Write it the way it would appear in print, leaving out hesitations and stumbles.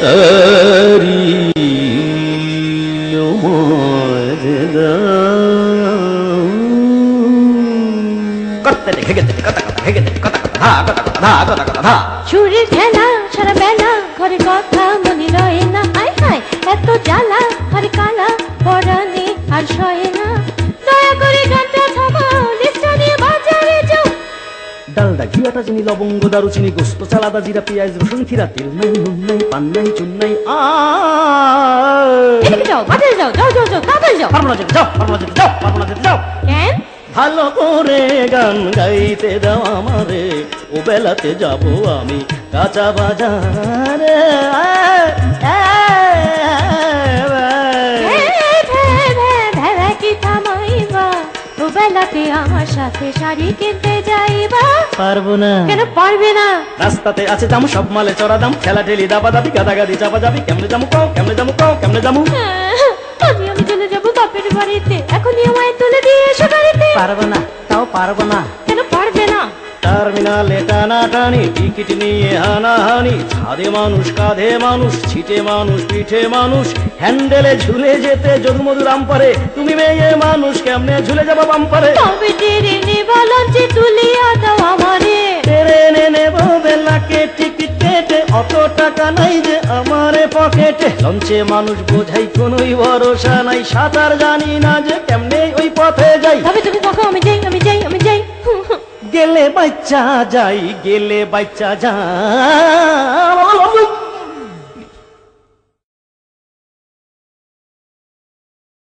তারি করতে দেখে গেতে কথা কথা হেগে কথা কথা ধা কথা কথা ধা কথা কথা ধা চুরির খেলা সারা বেলা ঘরে কথা মনে রয়ে না হায় হায় এত জ্বালা ঘরে কালা পরানে আর সয়ে না দয়া করে গানটা থামাও লিস্টটা নিয়ে বাজারে যাও ডালডা ঘিয়াটা চিনি লবঙ্গ দারুচিনি গোস্ত চালাদা জিরা পেঁয়াজ রসুন খিরা তেল নাই নুন নাই পান নাই চুন নাই এদিকে যাও বাজারে যাও যাও যাও যাও তাড়াতাড়ি যাও পারবো না যেতে যাও পারবো না যেতে যাও পারবো না যেতে যাও কেন ভালো করে গান গাইতে দাও আমারে ও বেলাতে যাব আমি কাঁচা বাজারে কি থামাইবা ও বেলাতে আমার সাথে শাড়ি কিনতে যাইবা পারবো না কেন পারবে না রাস্তাতে আছে দাম সব মালে চড়া দাম খেলা ঠেলি দাবা দাবি গাদাগাদি চাপা যাবি কেমনে যাবো কও কেমনে যাবো কও কেমনে যাবো আমি চলে যাবো বাপের বাড়িতে এখনই আমায় তুলে দিয়ে এসো গাড়িতে পারবো না তাও পারবো না কেন পারবে না টার্মিনালে টানাটানি টিকিট নিয়ে হানাহানি ছাদে মানুষ কাঁধে মানুষ ছিটে মানুষ পিঠে মানুষ হ্যান্ডেলে ঝুলে যেতে যদুমধু রামপারে তুমি মেয়ে মানুষ কেমনে ঝুলে যাবো বাম্পারে তবে টেরে নে বলঞ্চে তুলিয়া দাও আমারে ট্রেনে নেব বেলাকে টিকিট কেটে অত টাকা নাই যে আমারে পকেটে লঞ্চে মানুষ বোঝাই কোনোই ভরসা নাই সাঁতার জানি না যে কেমনে ওই পথে যাই তবে তুমি দেখো আমি যাই আমি যাই আমি যাই গেলে বাচ্চা যাই